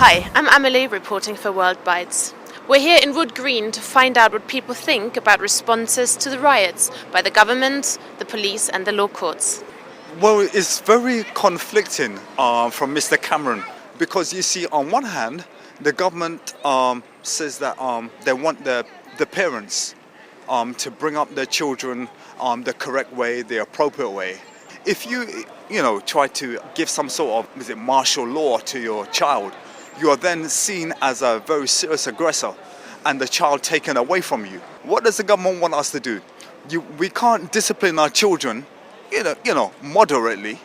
Hi, I'm Amelie reporting for WORLDwrite. We're here in Wood Green to find out what people think about responses to the riots by the government, the police and the law courts. Well, it's very conflicting from Mr. Cameron, because you see, on one hand, the government says that they want the parents to bring up their children the correct way, the appropriate way. If you try to give some sort of martial law to your child, you are then seen as a very serious aggressor and the child taken away from you. What does the government want us to do? We can't discipline our children, moderately,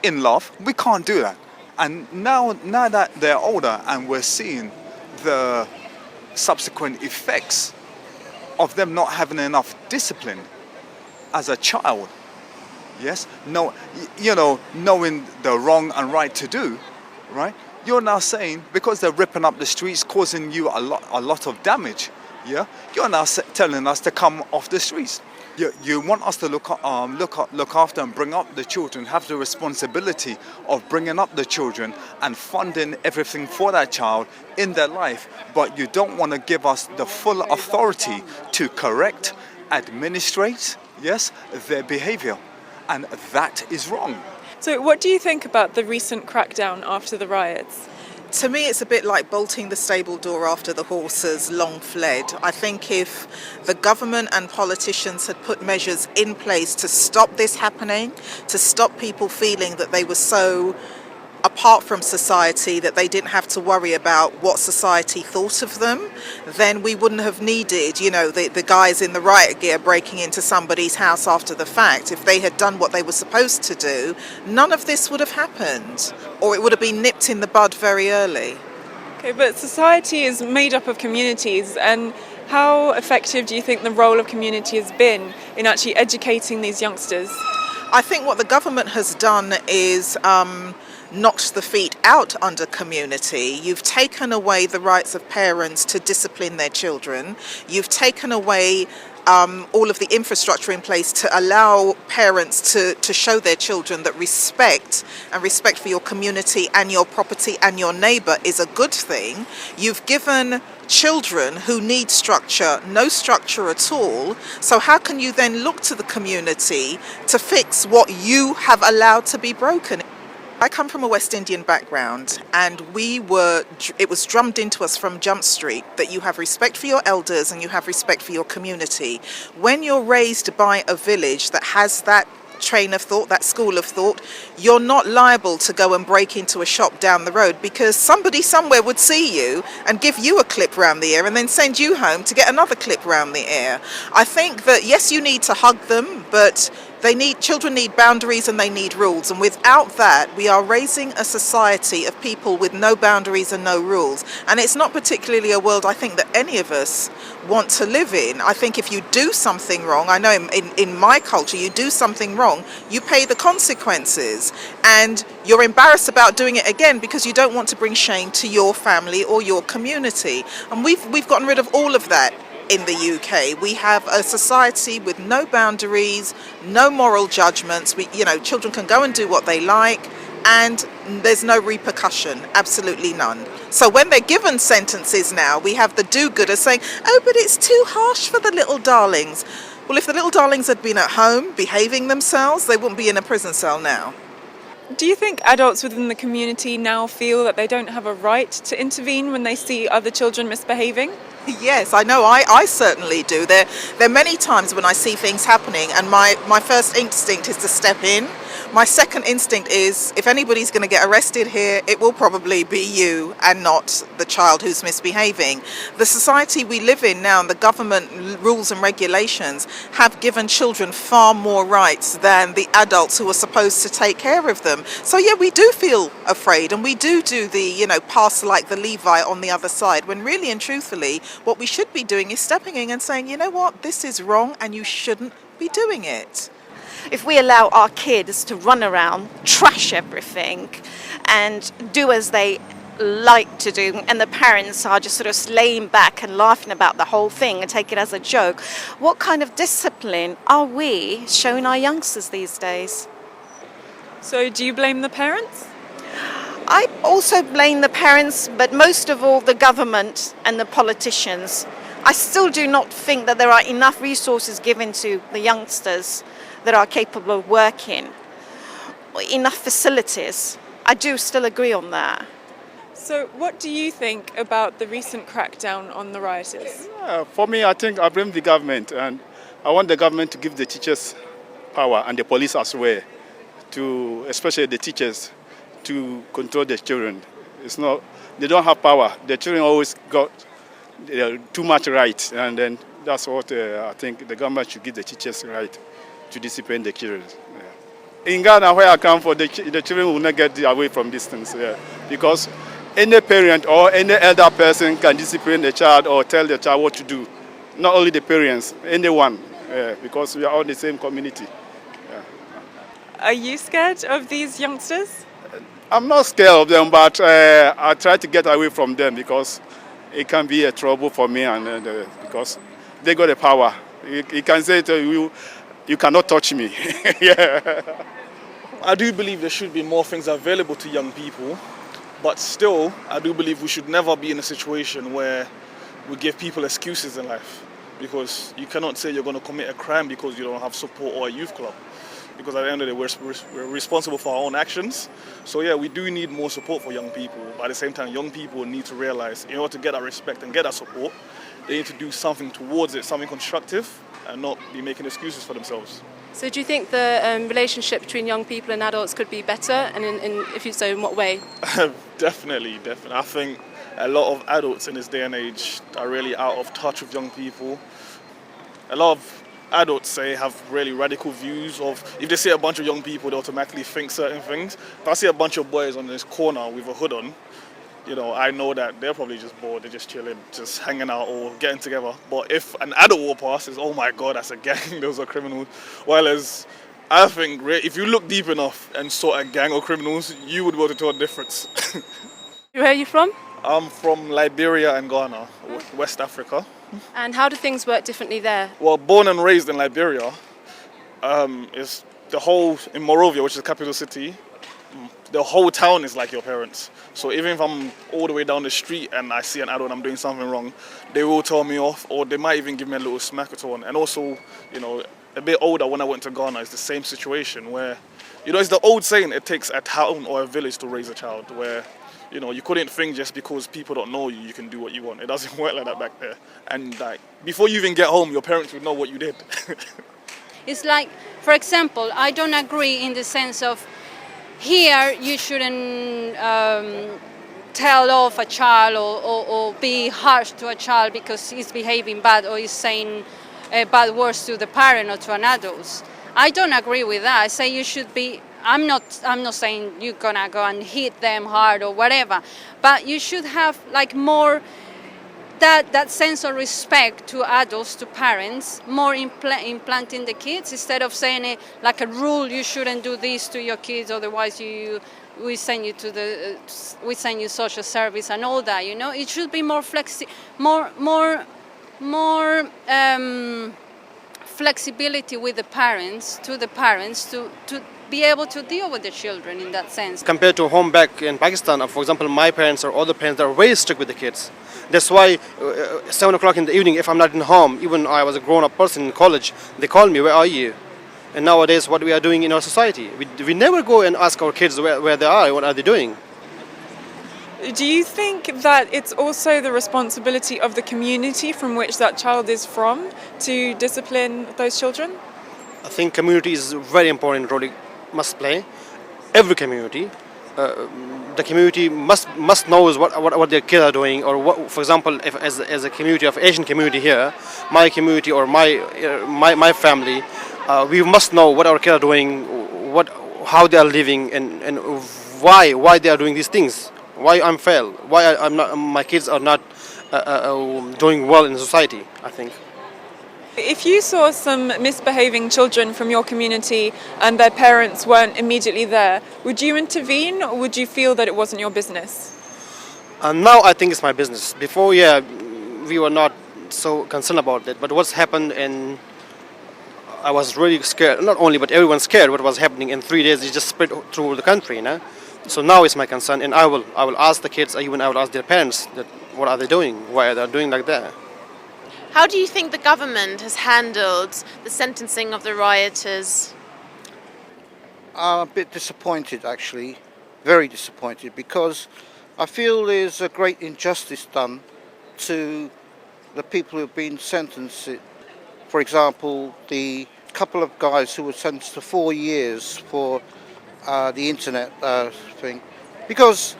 in love. We can't do that. And now that they're older and we're seeing the subsequent effects of them not having enough discipline as a child, yes, knowing the wrong and right to do, right? You're now saying, because they're ripping up the streets, causing you a lot of damage, yeah, you're now telling us to come off the streets. You want us to look after and bring up the children, have the responsibility of bringing up the children and funding everything for that child in their life, but you don't want to give us the full authority to correct, administrate, yes, their behavior, and that is wrong. So what do you think about the recent crackdown after the riots? To me, it's a bit like bolting the stable door after the horse has long fled. I think if the government and politicians had put measures in place to stop this happening, to stop people feeling that they were so apart from society that they didn't have to worry about what society thought of them, then we wouldn't have needed, the guys in the riot gear breaking into somebody's house after the fact. If they had done what they were supposed to do, none of this would have happened, or it would have been nipped in the bud very early. Okay, but society is made up of communities, and how effective do you think the role of community has been in actually educating these youngsters? I think what the government has done is knocked the feet out under community. You've taken away the rights of parents to discipline their children. You've taken away all of the infrastructure in place to allow parents to show their children that respect for your community and your property and your neighbour is a good thing. You've given children who need structure no structure at all. So how can you then look to the community to fix what you have allowed to be broken? I come from a West Indian background, and it was drummed into us from Jump Street that you have respect for your elders and you have respect for your community. When you're raised by a village that has that train of thought, that school of thought, you're not liable to go and break into a shop down the road, because somebody somewhere would see you and give you a clip round the ear and then send you home to get another clip round the ear. I think that yes, you need to hug them, but children need boundaries and they need rules, and without that we are raising a society of people with no boundaries and no rules, and it's not particularly a world I think that any of us want to live in. I think if you do something wrong, I know in my culture, you do something wrong, you pay the consequences, and you're embarrassed about doing it again because you don't want to bring shame to your family or your community. And we've gotten rid of all of that in the UK. We have a society with no boundaries, no moral judgments. Children can go and do what they like, and there's no repercussion, absolutely none. So when they're given sentences now, we have the do-gooders saying, oh, but it's too harsh for the little darlings. Well, if the little darlings had been at home behaving themselves, they wouldn't be in a prison cell now. Do you think adults within the community now feel that they don't have a right to intervene when they see other children misbehaving? Yes, I know. I certainly do. There are many times when I see things happening and my first instinct is to step in. My second instinct is, if anybody's going to get arrested here, it will probably be you and not the child who's misbehaving. The society we live in now and the government rules and regulations have given children far more rights than the adults who are supposed to take care of them. So yeah, we do feel afraid, and we do the, pass like the Levi on the other side, when really and truthfully what we should be doing is stepping in and saying, you know what, this is wrong and you shouldn't be doing it. If we allow our kids to run around, trash everything and do as they like to do, and the parents are just sort of laying back and laughing about the whole thing and take it as a joke, what kind of discipline are we showing our youngsters these days? So do you blame the parents? I also blame the parents, but most of all the government and the politicians. I still do not think that there are enough resources given to the youngsters that are capable of working, enough facilities. I do still agree on that. So what do you think about the recent crackdown on the rioters? For me, I think I blame the government, and I want the government to give the teachers power and the police as well, to especially the teachers, to control the children. It's not, they don't have power. The children always got too much right, and then that's what I think the government should give the teachers right to discipline the children. Yeah. In Ghana, where I come from, the children will not get away from these things, because any parent or any elder person can discipline the child or tell the child what to do. Not only the parents, anyone, because we are all the same community. Are you scared of these youngsters? I'm not scared of them, but I try to get away from them because it can be a trouble for me, and because they got the power. You can say to you, you cannot touch me. Yeah. I do believe there should be more things available to young people, but still, I do believe we should never be in a situation where we give people excuses in life, because you cannot say you're going to commit a crime because you don't have support or a youth club. Because at the end of the day, we're responsible for our own actions. So yeah, we do need more support for young people. But at the same time, young people need to realize in order to get that respect and get that support, they need to do something towards it, something constructive, and not be making excuses for themselves. So do you think the relationship between young people and adults could be better? And if you so, in what way? Definitely. I think a lot of adults in this day and age are really out of touch with young people. A lot of adults have really radical views of, if they see a bunch of young people, they automatically think certain things. If I see a bunch of boys on this corner with a hood on, I know that they're probably just bored, they're just chilling, just hanging out or getting together. But if an adult walk past, it's, oh my God, that's a gang, those are criminals. Whereas I think if you look deep enough and saw a gang of criminals, you would be able to tell the difference. Where are you from? I'm from Liberia and Ghana, West Africa. And how do things work differently there? Well, born and raised in Liberia, is the whole, in Monrovia, which is the capital city, the whole town is like your parents. So even if I'm all the way down the street and I see an adult and I'm doing something wrong, they will tell me off, or they might even give me a little smack or so on. And also, a bit older, when I went to Ghana, it's the same situation where, it's the old saying, it takes a town or a village to raise a child, where you couldn't think just because people don't know you can do what you want. It doesn't work like that back there. And before you even get home, your parents would know what you did. It's like, for example, I don't agree in the sense of here you shouldn't tell off a child or be harsh to a child because he's behaving bad or he's saying bad words to the parent or to an adult. I don't agree with that. I say you should be. I'm not saying you're gonna go and hit them hard or whatever, but you should have more that sense of respect to adults, to parents, more implanting the kids instead of saying it like a rule. You shouldn't do this to your kids, otherwise we send you social service and all that. It should be more flexibility with the parents to be able to deal with the children in that sense. Compared to home back in Pakistan, for example, my parents or other parents are very strict with the kids. That's why 7 o'clock in the evening, if I'm not in home, even I was a grown-up person in college, they call me, where are you? And nowadays, what we are doing in our society, we never go and ask our kids where they are, what are they doing. Do you think that it's also the responsibility of the community from which that child is from to discipline those children? I think community is a very important role it must play. Every community, the community must know what their kids are doing, or what, for example, if as a community of Asian community here, my community or my family, we must know what our kids are doing, how they are living, and why they are doing these things. Why I'm fail? Why my kids are not doing well in society? I think. If you saw some misbehaving children from your community and their parents weren't immediately there, would you intervene, or would you feel that it wasn't your business? Now I think it's my business. Before, we were not so concerned about that. But what's happened, and I was really scared. Not only, but everyone's scared what was happening in 3 days. It just spread through the country, So now it's my concern, and I will ask the kids, even I will ask their parents, that what are they doing? Why are they doing like that? How do you think the government has handled the sentencing of the rioters? I'm a bit disappointed, actually, very disappointed, because I feel there's a great injustice done to the people who've been sentenced. For example, the couple of guys who were sentenced to 4 years for the internet thing, because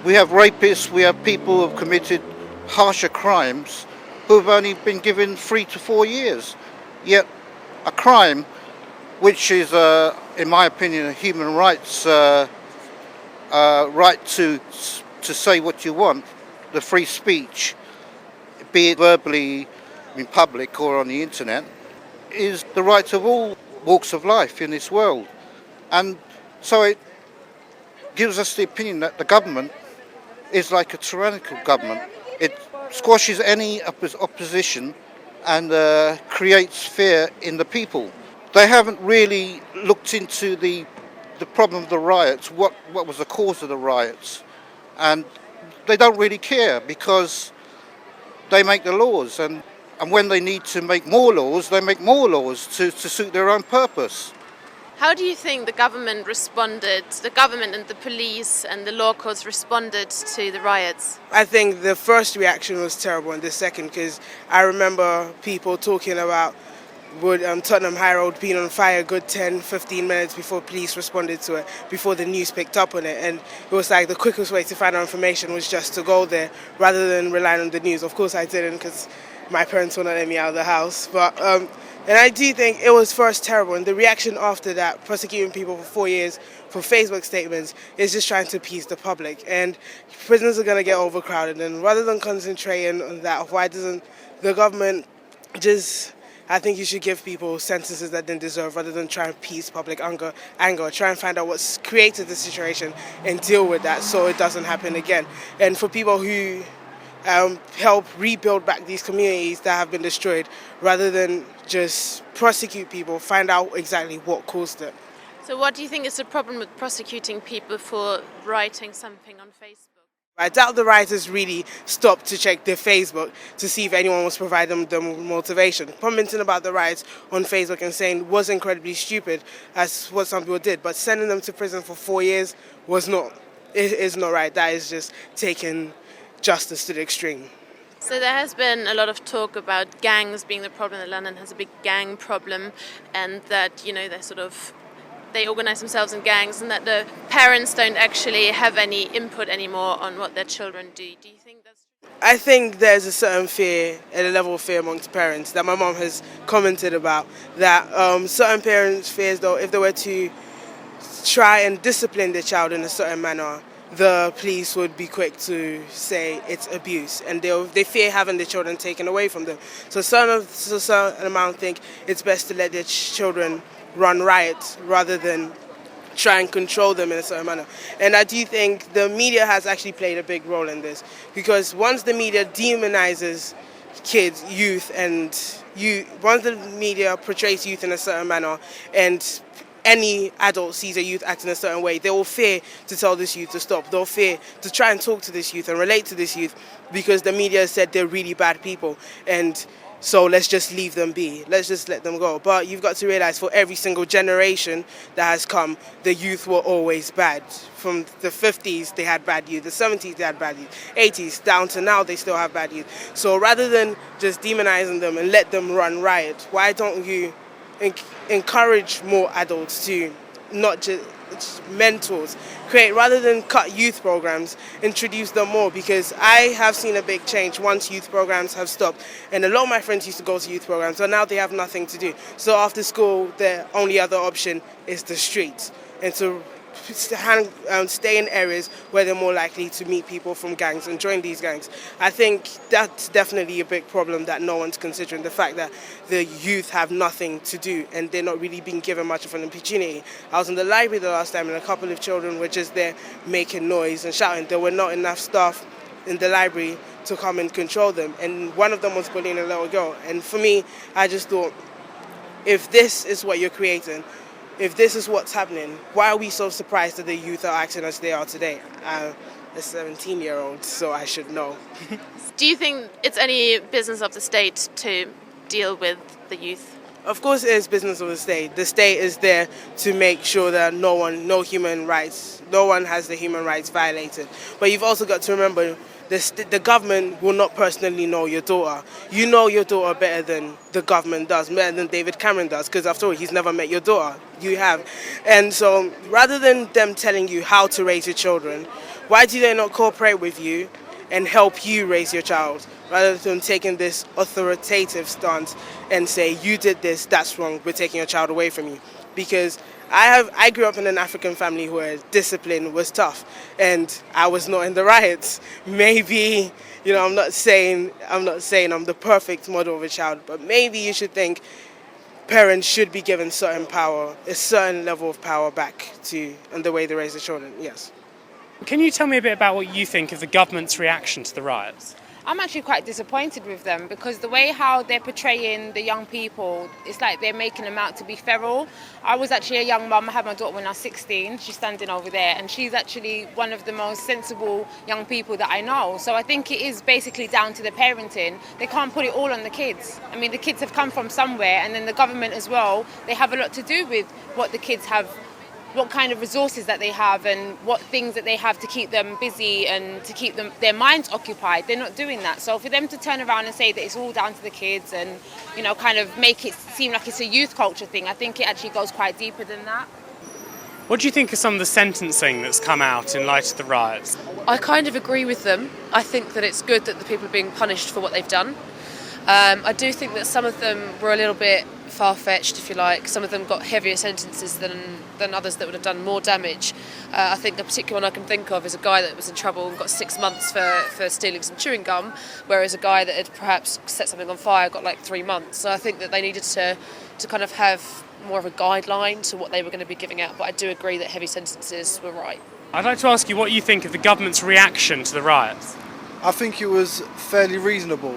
we have rapists, we have people who have committed harsher crimes who have only been given 3 to 4 years. Yet a crime, which is, in my opinion, a human rights right to say what you want, the free speech, be it verbally in public or on the internet, is the right of all walks of life in this world. And so it gives us the opinion that the government is like a tyrannical government. It squashes any opposition and creates fear in the people. They haven't really looked into the problem of the riots, what was the cause of the riots, and they don't really care because they make the laws, and when they need to make more laws, they make more laws to suit their own purpose. How do you think the government responded, the government and the police and the law courts responded to the riots? I think the first reaction was terrible, and the second, because I remember people talking about Tottenham High Road being on fire a good 10-15 minutes before police responded to it, before the news picked up on it, and it was like the quickest way to find out information was just to go there rather than relying on the news. Of course I didn't, because my parents would not let me out of the house, but and I do think it was first terrible, and the reaction after that, prosecuting people for 4 years for Facebook statements, is just trying to appease the public, and prisons are going to get overcrowded, and rather than concentrating on that, why doesn't the government just... I think you should give people sentences that they deserve rather than try and appease public anger, try and find out what's created the situation and deal with that so it doesn't happen again. And for people who help rebuild back these communities that have been destroyed, rather than just prosecute people, find out exactly what caused it. So what do you think is the problem with prosecuting people for writing something on Facebook? I doubt the writers really stopped to check their Facebook to see if anyone was providing them with motivation. Commenting about the riots on Facebook and saying was incredibly stupid, as what some people did, but sending them to prison for 4 years was not. It is not right. That is just taking justice to the extreme. So there has been a lot of talk about gangs being the problem, that London has a big gang problem, and that, they organise themselves in gangs, and that the parents don't actually have any input anymore on what their children do. Do you think that's true? I think there's a certain fear, and a level of fear amongst parents that my mom has commented about, that certain parents fears, though, if they were to try and discipline their child in a certain manner, the police would be quick to say it's abuse, and they fear having their children taken away from them. So certain amount think it's best to let their children run riot rather than try and control them in a certain manner. And I do think the media has actually played a big role in this, because once the media demonizes kids, once the media portrays youth in a certain manner, and any adult sees a youth acting a certain way, they will fear to tell this youth to stop. They'll fear to try and talk to this youth and relate to this youth, because the media said they're really bad people, and so let's just leave them be. Let's just let them go. But you've got to realize, for every single generation that has come, the youth were always bad. From the 50s, they had bad youth. The 70s, they had bad youth. 80s, down to now, they still have bad youth. So rather than just demonizing them and let them run riot, why don't you encourage more adults to not just mentors, rather than cut youth programs, introduce them more, because I have seen a big change once youth programs have stopped, and a lot of my friends used to go to youth programs, so now they have nothing to do. So after school, their only other option is the streets, and to stay in areas where they're more likely to meet people from gangs and join these gangs. I think that's definitely a big problem that no one's considering, the fact that the youth have nothing to do and they're not really being given much of an opportunity. I was in the library the last time, and a couple of children were just there making noise and shouting. There were not enough staff in the library to come and control them, and one of them was bullying a little girl. And for me, I just thought, if this is what you're creating, if this is what's happening, why are we so surprised that the youth are acting as they are today? I'm a 17-year-old, so I should know. Do you think it's any business of the state to deal with the youth? Of course it is business of the state. The state is there to make sure that no one has the human rights violated. But you've also got to remember, the government will not personally know your daughter. You know your daughter better than the government does, better than David Cameron does, because after all, he's never met your daughter. You have. And so rather than them telling you how to raise your children, why do they not cooperate with you and help you raise your child, rather than taking this authoritative stance and say, you did this, that's wrong, we're taking your child away from you? Because I grew up in an African family where discipline was tough, and I was not in the riots. Maybe, I'm not saying I'm the perfect model of a child, but maybe you should think parents should be given certain power, a certain level of power back and the way they raise their children. Yes. Can you tell me a bit about what you think of the government's reaction to the riots? I'm actually quite disappointed with them, because the way how they're portraying the young people, it's like they're making them out to be feral. I was actually a young mum. I had my daughter when I was 16. She's standing over there, and she's actually one of the most sensible young people that I know. So I think it is basically down to the parenting. They can't put it all on the kids. I mean, the kids have come from somewhere, and then the government as well, they have a lot to do with what the kids have, what kind of resources that they have, and what things that they have to keep them busy and to keep their minds occupied. They're not doing that. So for them to turn around and say that it's all down to the kids and, kind of make it seem like it's a youth culture thing, I think it actually goes quite deeper than that. What do you think of some of the sentencing that's come out in light of the riots? I kind of agree with them. I think that it's good that the people are being punished for what they've done. I do think that some of them were a little bit far-fetched, if you like. Some of them got heavier sentences than others that would have done more damage. I think the particular one I can think of is a guy that was in trouble and got 6 months for stealing some chewing gum, whereas a guy that had perhaps set something on fire got like 3 months. So I think that they needed to kind of have more of a guideline to what they were going to be giving out, but I do agree that heavy sentences were right. I'd like to ask you what you think of the government's reaction to the riots. I think it was fairly reasonable.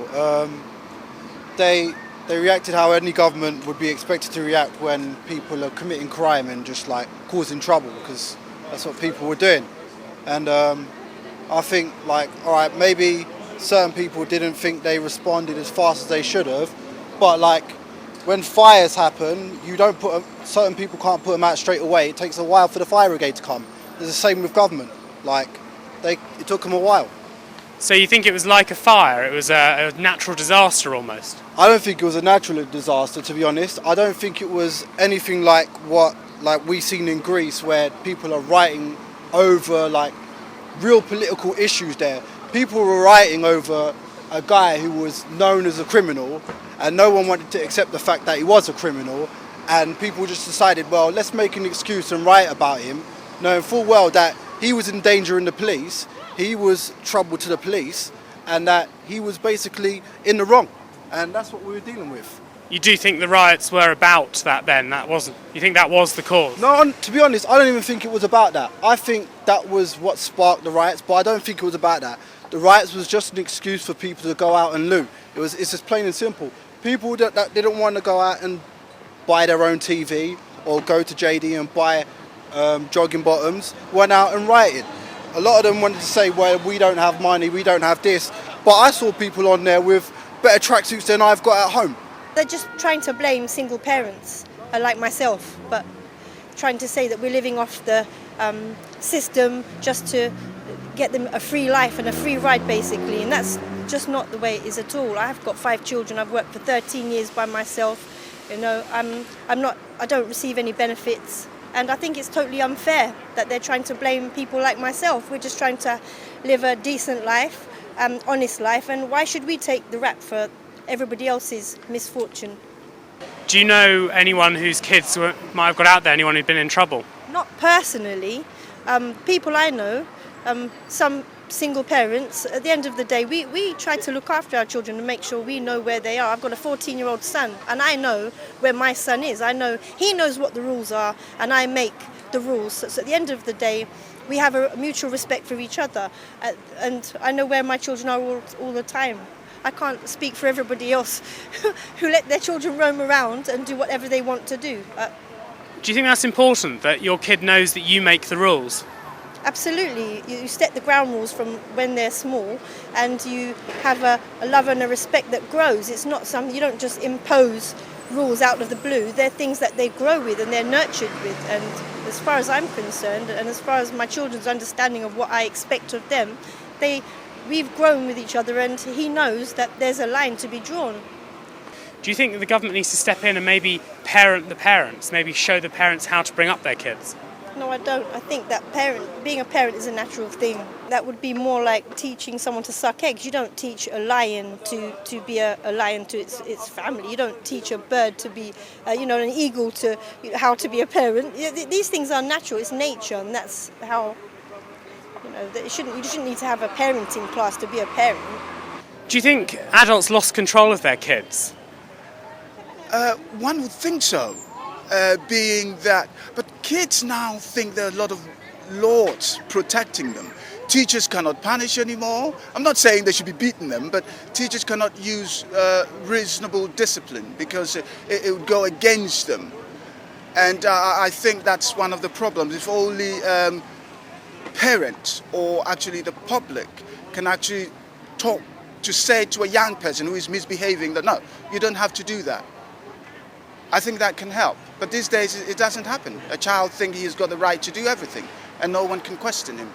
They reacted how any government would be expected to react when people are committing crime and just like causing trouble, because that's what people were doing. And I think alright, maybe certain people didn't think they responded as fast as they should have, but when fires happen, certain people can't put them out straight away. It takes a while for the fire brigade to come. It's the same with government. It took them a while. So you think it was like a fire? It was a natural disaster almost? I don't think it was a natural disaster, to be honest. I don't think it was anything like what we've seen in Greece, where people are rioting over real political issues there. People were rioting over a guy who was known as a criminal, and no one wanted to accept the fact that he was a criminal, and people just decided, well, let's make an excuse and riot about him, knowing full well that he was endangering the police, he was trouble to the police, and that he was basically in the wrong. And that's what we were dealing with. You do think the riots were about that then? You think that was the cause? No, to be honest, I don't even think it was about that. I think that was what sparked the riots, but I don't think it was about that. The riots was just an excuse for people to go out and loot. It's just plain and simple. People that didn't want to go out and buy their own TV or go to JD and buy jogging bottoms went out and rioted. A lot of them wanted to say, well, we don't have money, we don't have this. But I saw people on there with better tracksuits than I've got at home. They're just trying to blame single parents, like myself, but trying to say that we're living off the system just to get them a free life and a free ride, basically. And that's just not the way it is at all. I've got 5 children. I've worked for 13 years by myself. I don't receive any benefits. And I think it's totally unfair that they're trying to blame people like myself. We're just trying to live a decent life, honest life, and why should we take the rap for everybody else's misfortune? Do you know anyone whose kids might have got out there, anyone who'd been in trouble? Not personally. People I know, some single parents, at the end of the day, we try to look after our children and make sure we know where they are. I've got a 14-year-old son, and I know where my son is. I know he knows what the rules are, and I make the rules. So at the end of the day, we have a mutual respect for each other, and I know where my children are all the time. I can't speak for everybody else who let their children roam around and do whatever they want to do. Do Do you think that's important, that your kid knows that you make the rules? Absolutely. You set the ground rules from when they're small, and you have a love and a respect that grows. It's not something, you don't just impose rules out of the blue. They're things that they grow with and they're nurtured with. And as far as I'm concerned, and as far as my children's understanding of what I expect of them, we've grown with each other, and he knows that there's a line to be drawn. Do you think that the government needs to step in and maybe parent the parents, maybe show the parents how to bring up their kids? No, I don't. I think that being a parent is a natural thing. That would be more like teaching someone to suck eggs. You don't teach a lion to be a lion to its family. You don't teach a bird to be, an eagle to how to be a parent. These things are natural. It's nature, and that's how. You shouldn't need to have a parenting class to be a parent. Do you think adults lost control of their kids? One would think so, but kids now think there are a lot of laws protecting them. Teachers cannot punish anymore. I'm not saying they should be beating them, but teachers cannot use reasonable discipline because it would go against them. And I think that's one of the problems. If only parents or actually the public can actually say to a young person who is misbehaving that no, you don't have to do that. I think that can help. But these days it doesn't happen. A child thinks he's got the right to do everything and no one can question him.